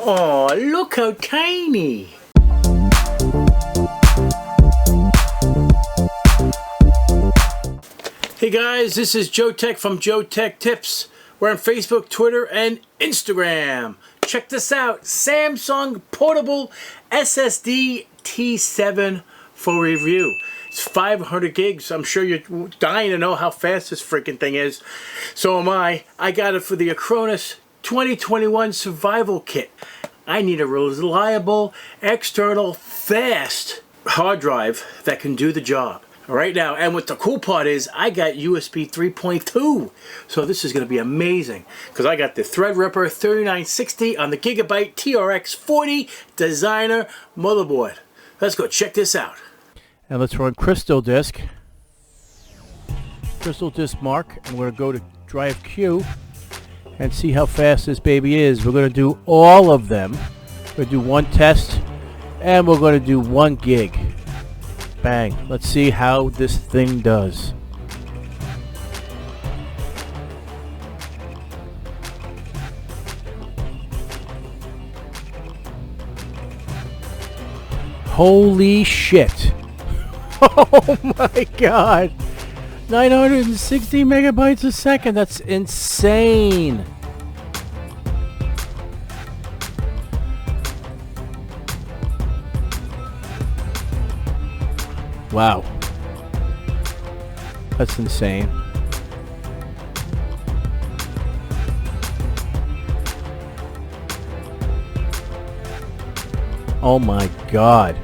Oh, look how tiny. Hey guys, this is Joeteck from JoeteckTips. We're on Facebook, Twitter, and Instagram. Check this out. Samsung Portable SSD T7 for review. It's 500 gigs. I'm sure you're dying to know how fast this freaking thing is. So am I. I got it for the Aorus 2021 Survival Kit. I need a reliable, external, fast hard drive that can do the job. Right now, and what the cool part is, I got USB 3.2, so this is going to be amazing, because I got the Threadripper 3960 on the Gigabyte TRX40 designer motherboard. Let's go check this out. And let's run Crystal Disk Mark, and we're going to go to Drive Q and see how fast this baby is. We're going to do all of them. We're going to do one test, and we're going to do 1 gig. Bang. Let's see how this thing does. Holy shit. Oh my god. 960 megabytes a second. That's insane. Wow. That's insane. Oh my god.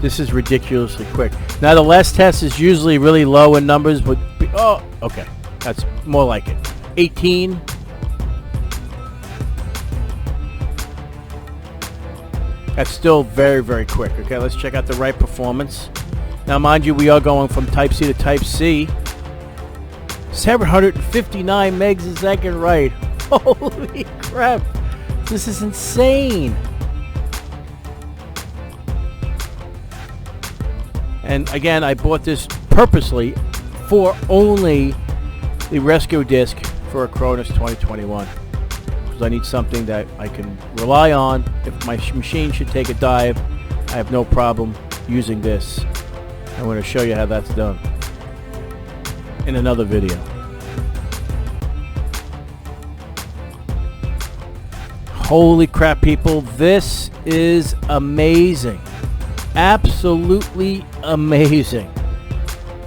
This is ridiculously quick. Now the last test is usually really low in numbers, but oh, okay. That's more like it. 18. That's still very, very quick. Okay, let's check out the write performance. Now, mind you, we are going from Type-C to Type-C. 759 megs a second write. Holy crap. This is insane. And again, I bought this purposely for only the rescue disk for Aorus 2021. Because I need something that I can rely on. If my machine should take a dive, I have no problem using this. I'm going to show you how that's done in another video. Holy crap, people. This is amazing. Absolutely amazing.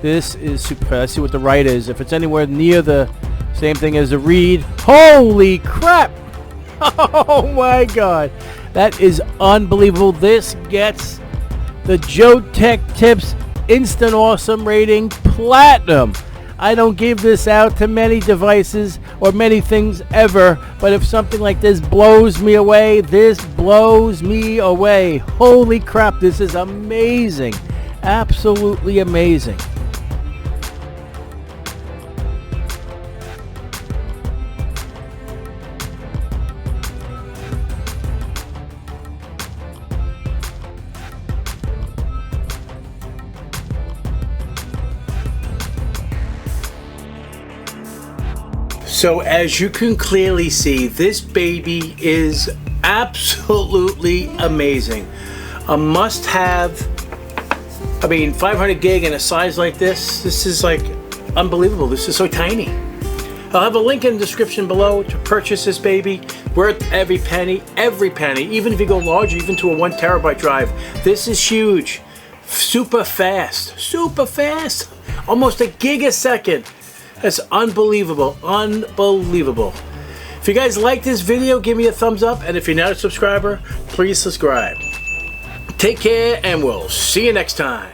This is super. Let's see what the write is. If it's anywhere near the same thing as the read. Holy crap. Oh my god. That is unbelievable. This gets the JoeteckTips Instant Awesome rating Platinum. I don't give this out to many devices or many things ever, but if something like this blows me away, this blows me away. Holy crap, this is amazing. Absolutely amazing. So as you can clearly see, this baby is absolutely amazing. A must-have. I mean, 500 gig in a size like this is like unbelievable. This is so tiny. I'll have a link in the description below to purchase this baby. Worth every penny, even if you go larger, even to a 1 terabyte drive. This is huge. Super fast, almost a gig a second. That's unbelievable, unbelievable. If you guys like this video, give me a thumbs up, and if you're not a subscriber, please subscribe. Take care, and we'll see you next time.